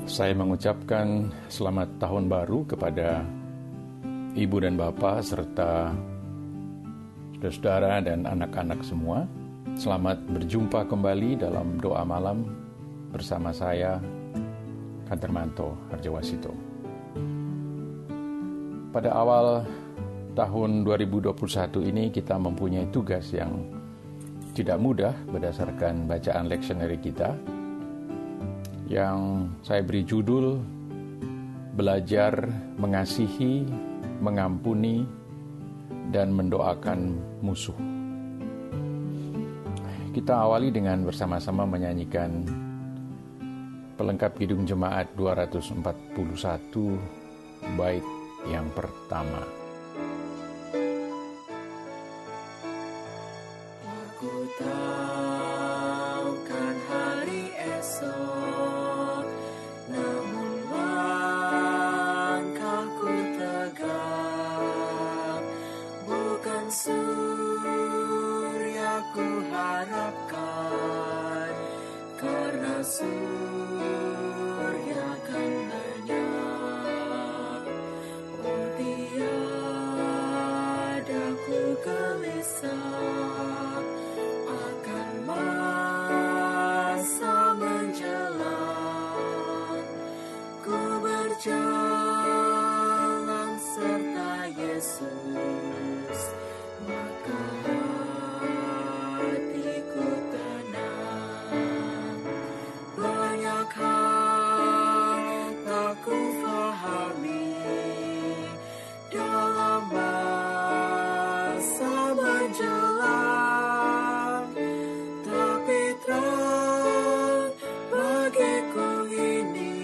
Saya mengucapkan selamat tahun baru kepada Ibu dan Bapak serta saudara-saudara dan anak-anak semua. Selamat berjumpa kembali dalam doa malam bersama saya, Kantermanto Harjawasito. Pada awal tahun 2021 ini kita mempunyai tugas yang tidak mudah berdasarkan bacaan leksioneri kita, yang saya beri judul Belajar Mengasihi, Mengampuni, dan Mendoakan Musuh. Kita awali dengan bersama-sama menyanyikan pelengkap Kidung Jemaat 241 bait yang pertama. Aku tahu kan hari esok, namun langkahku tegak, bukan surya ku harapkan, karena surya kan lenyap. Oh, tiada ku gelisah akan masa menjelang, ku berjalan serta Yesus, maka hatiku tenang. Banyak hal tak ku fahami dalam masa menjelang, tapi terang bagiku ini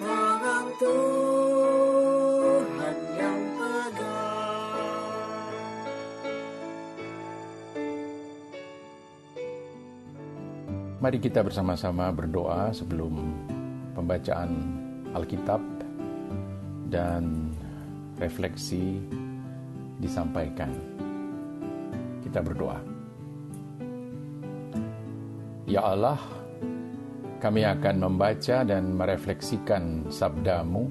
tangan Tuhan yang pegang. Mari kita bersama-sama berdoa sebelum pembacaan Alkitab dan refleksi disampaikan. Kita berdoa. Ya Allah, kami akan membaca dan merefleksikan sabda-Mu.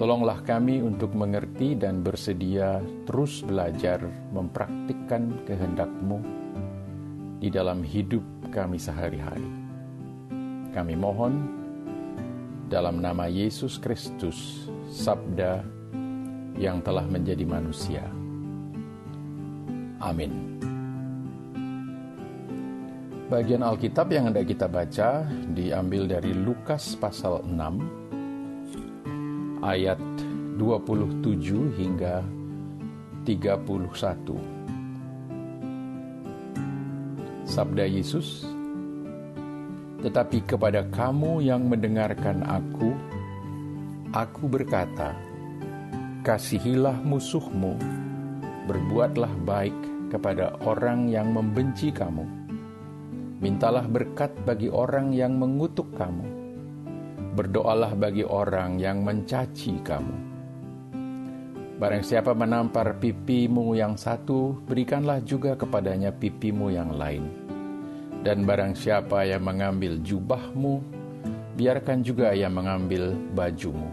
Tolonglah kami untuk mengerti dan bersedia terus belajar mempraktikkan kehendak-Mu di dalam hidup kami sehari-hari. Kami mohon dalam nama Yesus Kristus, Sabda yang telah menjadi manusia. Amin. Bagian Alkitab yang hendak kita baca diambil dari Lukas pasal 6 ayat 27 hingga 31. Sabda Yesus, tetapi kepada kamu yang mendengarkan aku berkata, kasihilah musuhmu, berbuatlah baik kepada orang yang membenci kamu, mintalah berkat bagi orang yang mengutuk kamu, berdoalah bagi orang yang mencaci kamu. Barang siapa menampar pipimu yang satu, berikanlah juga kepadanya pipimu yang lain. Dan barang siapa yang mengambil jubahmu, biarkan juga ia mengambil bajumu.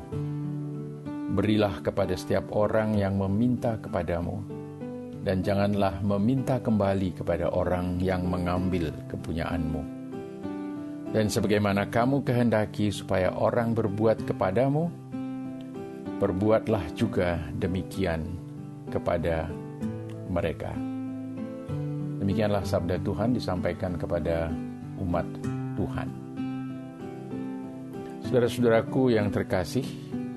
Berilah kepada setiap orang yang meminta kepadamu, dan janganlah meminta kembali kepada orang yang mengambil kepunyaanmu. Dan sebagaimana kamu kehendaki supaya orang berbuat kepadamu, perbuatlah juga demikian kepada mereka. Demikianlah sabda Tuhan disampaikan kepada umat Tuhan. Saudara-saudaraku yang terkasih,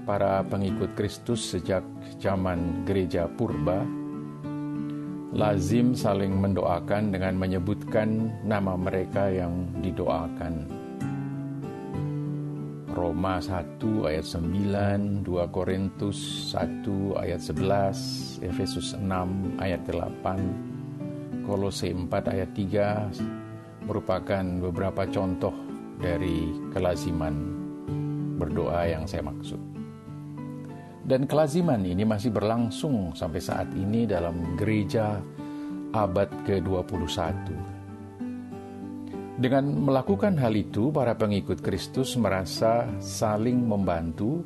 para pengikut Kristus sejak zaman gereja purba lazim saling mendoakan dengan menyebutkan nama mereka yang didoakan. Roma 1 ayat 9, 2 Korintus 1 ayat 11, Efesus 6 ayat 8, Kolose 4 ayat 3 merupakan beberapa contoh dari kelaziman berdoa yang saya maksud. Dan kelaziman ini masih berlangsung sampai saat ini dalam gereja abad ke-21. Dengan melakukan hal itu, para pengikut Kristus merasa saling membantu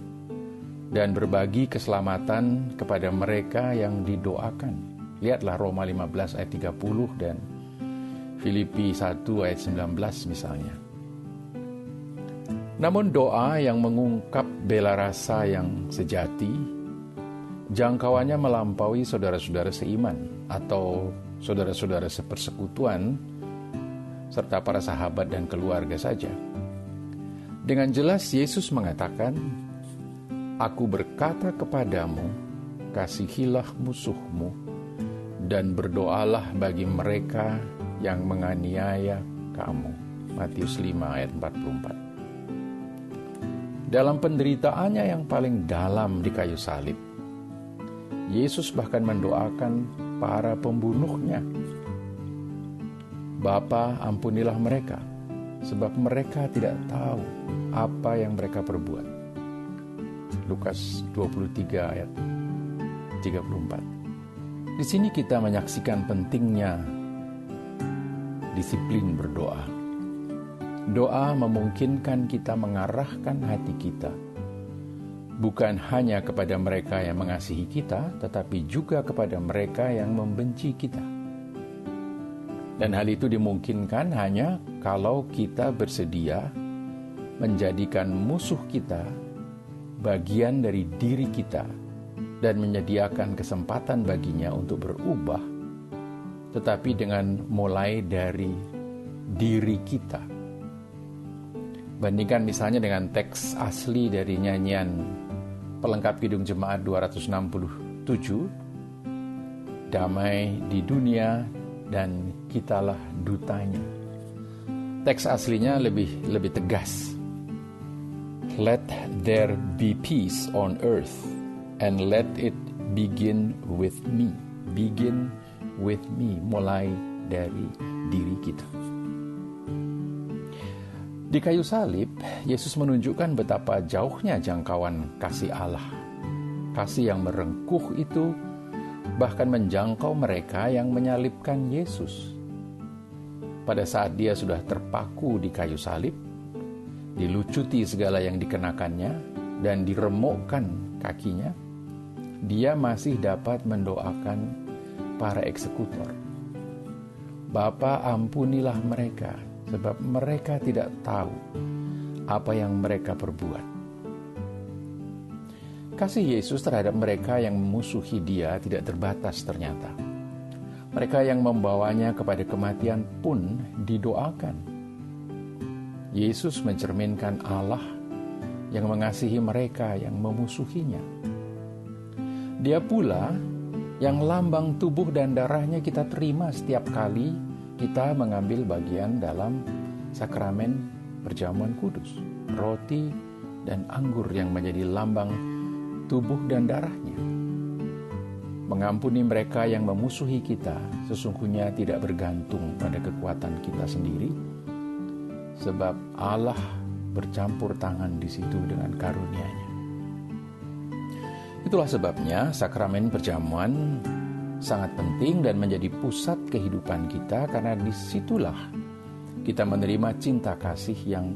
dan berbagi keselamatan kepada mereka yang didoakan. Lihatlah Roma 15 ayat 30 dan Filipi 1 ayat 19 misalnya. Namun doa yang mengungkap bela rasa yang sejati, jangkauannya melampaui saudara-saudara seiman atau saudara-saudara sepersekutuan, serta para sahabat dan keluarga saja. Dengan jelas Yesus mengatakan, "Aku berkata kepadamu, kasihilah musuhmu, dan berdoalah bagi mereka yang menganiaya kamu." Matius 5 ayat 44. Dalam penderitaannya yang paling dalam di kayu salib, Yesus bahkan mendoakan para pembunuhnya. "Bapa, ampunilah mereka, sebab mereka tidak tahu apa yang mereka perbuat." Lukas 23 ayat 34. Di sini kita menyaksikan pentingnya disiplin berdoa. Doa memungkinkan kita mengarahkan hati kita bukan hanya kepada mereka yang mengasihi kita, tetapi juga kepada mereka yang membenci kita. Dan hal itu dimungkinkan hanya kalau kita bersedia menjadikan musuh kita bagian dari diri kita dan menyediakan kesempatan baginya untuk berubah, tetapi dengan mulai dari diri kita. Bandingkan misalnya dengan teks asli dari nyanyian pelengkap Kidung Jemaat 267, "Damai di dunia dan kitalah dutanya." Teks aslinya lebih tegas. "Let there be peace on earth and let it begin with me." Begin with me, mulai dari diri kita. Di kayu salib, Yesus menunjukkan betapa jauhnya jangkauan kasih Allah. Kasih yang merengkuh itu bahkan menjangkau mereka yang menyalibkan Yesus. Pada saat dia sudah terpaku di kayu salib, dilucuti segala yang dikenakannya, dan diremukkan kakinya, dia masih dapat mendoakan para eksekutor. "Bapa, ampunilah mereka, sebab mereka tidak tahu apa yang mereka perbuat." Kasih Yesus terhadap mereka yang memusuhi dia tidak terbatas ternyata. Mereka yang membawanya kepada kematian pun didoakan. Yesus mencerminkan Allah yang mengasihi mereka yang memusuhinya. Dia pula yang lambang tubuh dan darahnya kita terima setiap kali kita mengambil bagian dalam sakramen perjamuan kudus, roti dan anggur yang menjadi lambang tubuh dan darahnya. Mengampuni mereka yang memusuhi kita sesungguhnya tidak bergantung pada kekuatan kita sendiri, sebab Allah bercampur tangan di situ dengan karunia-Nya. Itulah sebabnya sakramen perjamuan sangat penting dan menjadi pusat kehidupan kita, karena disitulah kita menerima cinta kasih yang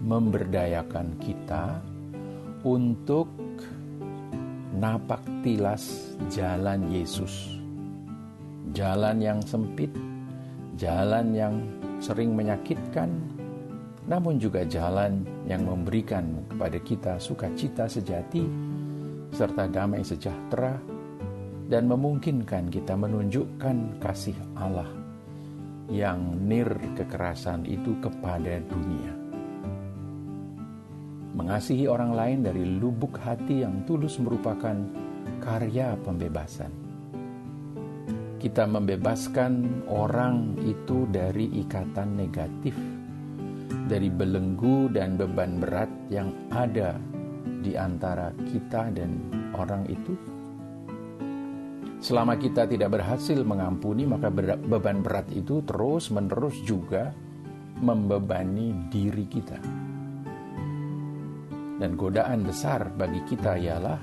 memberdayakan kita untuk napak tilas jalan Yesus. Jalan yang sempit, jalan yang sering menyakitkan, namun juga jalan yang memberikan kepada kita sukacita sejati serta damai sejahtera, dan memungkinkan kita menunjukkan kasih Allah yang nir kekerasan itu kepada dunia. Mengasihi orang lain dari lubuk hati yang tulus merupakan karya pembebasan. Kita membebaskan orang itu dari ikatan negatif, dari belenggu dan beban berat yang ada di antara kita dan orang itu. Selama kita tidak berhasil mengampuni, maka beban berat itu terus-menerus juga membebani diri kita. Dan godaan besar bagi kita ialah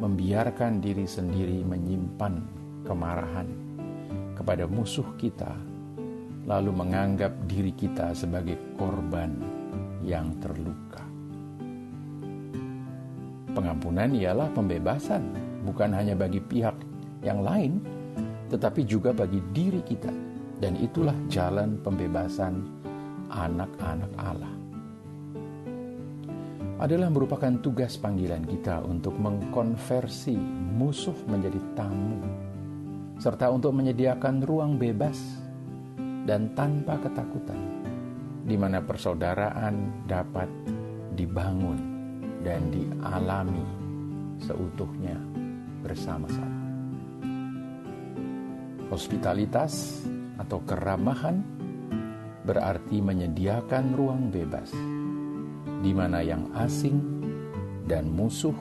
membiarkan diri sendiri menyimpan kemarahan kepada musuh kita lalu menganggap diri kita sebagai korban yang terluka. Pengampunan ialah pembebasan, bukan hanya bagi pihak yang lain, tetapi juga bagi diri kita. Dan itulah jalan pembebasan anak-anak Allah. Adalah merupakan tugas panggilan kita untuk mengkonversi musuh menjadi tamu, serta untuk menyediakan ruang bebas dan tanpa ketakutan, di mana persaudaraan dapat dibangun dan dialami seutuhnya bersama-sama. Hospitalitas atau keramahan berarti menyediakan ruang bebas, di mana yang asing dan musuh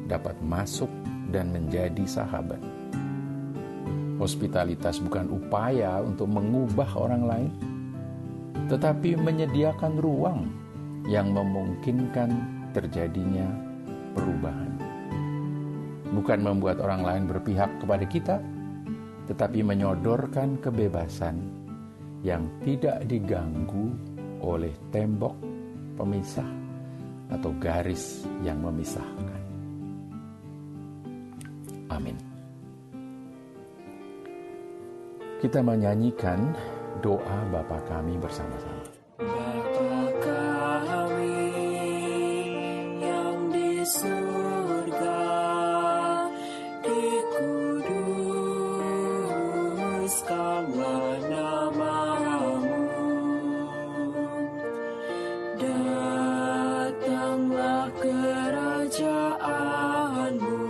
dapat masuk dan menjadi sahabat. Hospitalitas bukan upaya untuk mengubah orang lain, tetapi menyediakan ruang yang memungkinkan terjadinya perubahan. Bukan membuat orang lain berpihak kepada kita, tetapi menyodorkan kebebasan yang tidak diganggu oleh tembok pemisah atau garis yang memisahkan. Amin. Kita menyanyikan doa Bapa Kami bersama-sama. Bapa kami yang di surga, dikuduskanlah nama-Mu, datanglah kerajaan-Mu,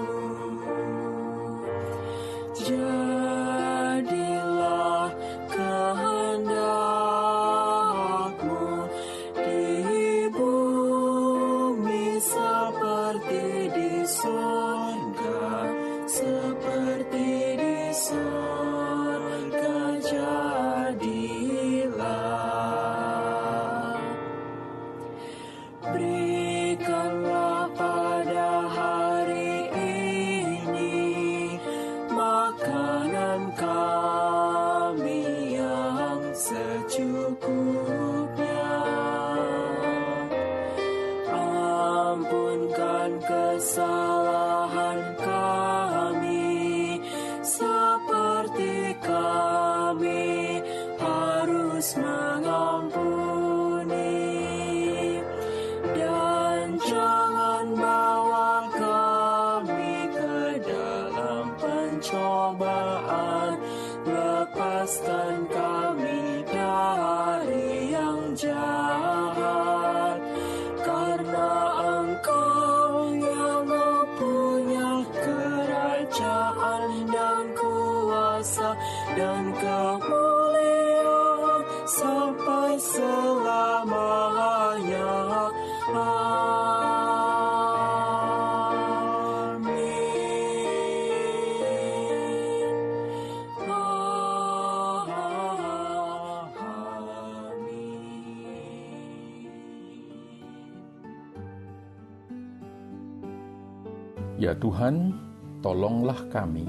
jadilah kehendak-Mu di bumi seperti di surga, seperti di surga jadilah. Berikanlah pada hari ini makanan kami yang secukupnya. Ampunkan kesalahan kami seperti kami harus mengampuni, dan jangan bawa kami ke dalam pencobaan, lepaskan kami dari yang jahat, karena Engkau yang mempunyai kerajaan dan kuasa dan kemuliaan sampai selamanya. Ya Tuhan, tolonglah kami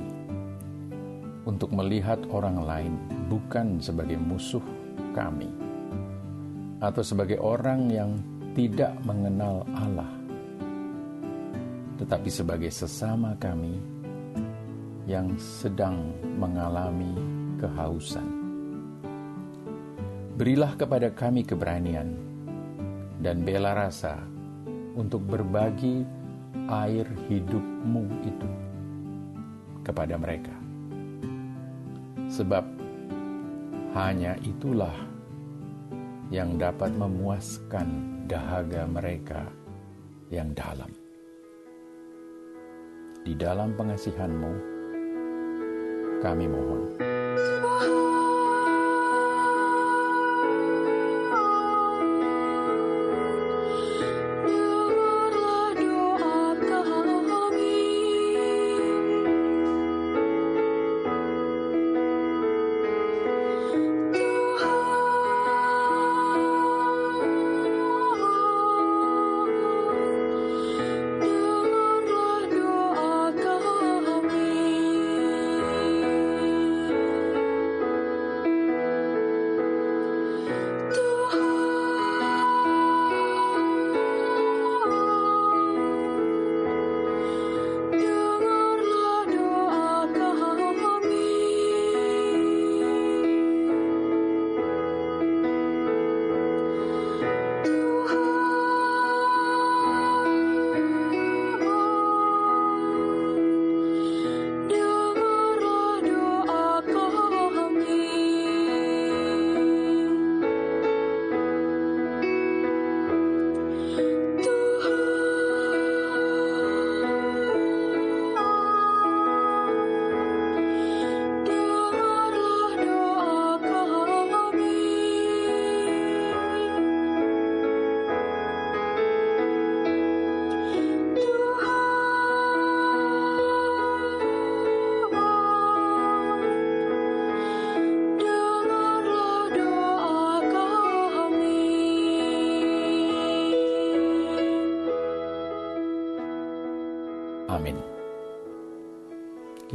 untuk melihat orang lain bukan sebagai musuh kami, atau sebagai orang yang tidak mengenal Allah, tetapi sebagai sesama kami yang sedang mengalami kehausan. Berilah kepada kami keberanian dan bela rasa untuk berbagi air hidup-Mu itu kepada mereka. Sebab hanya itulah yang dapat memuaskan dahaga mereka yang dalam. Di dalam pengasihan-Mu, kami mohon.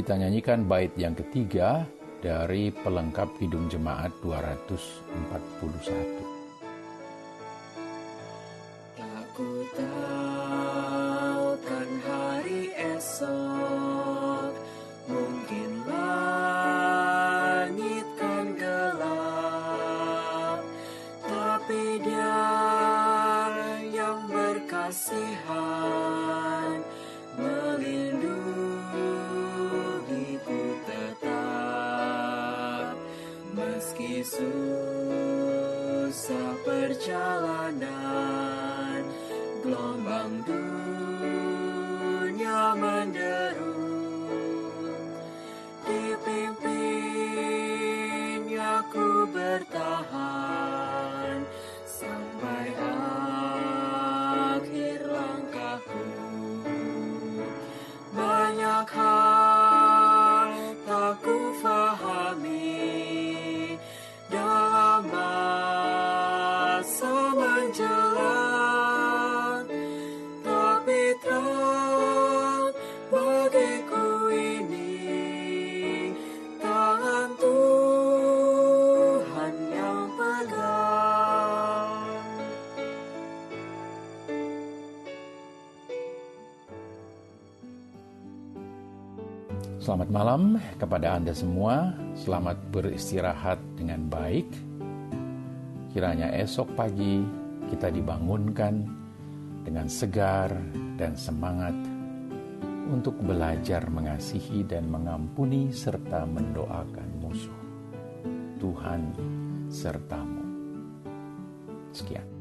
kita nyanyikan bait yang ketiga dari pelengkap Kidung Jemaat 241. Aku tahu kan hari esok mungkin langit kan gelap, tapi Dia yang berkasihan melindungiku tetap, meski susah perjalanan, gelombang dunia menderu, dipimpinnya ku bertahan sampai akhir langkahku. Banyak hal tak ku fahami dalam masa menjelang, tapi terang bagiku ini tangan Tuhan yang pegang. Selamat malam kepada Anda semua. Selamat beristirahat dengan baik. Kiranya esok pagi kita dibangunkan dengan segar dan semangat untuk belajar mengasihi dan mengampuni serta mendoakan musuh. Tuhan sertamu. Sekian.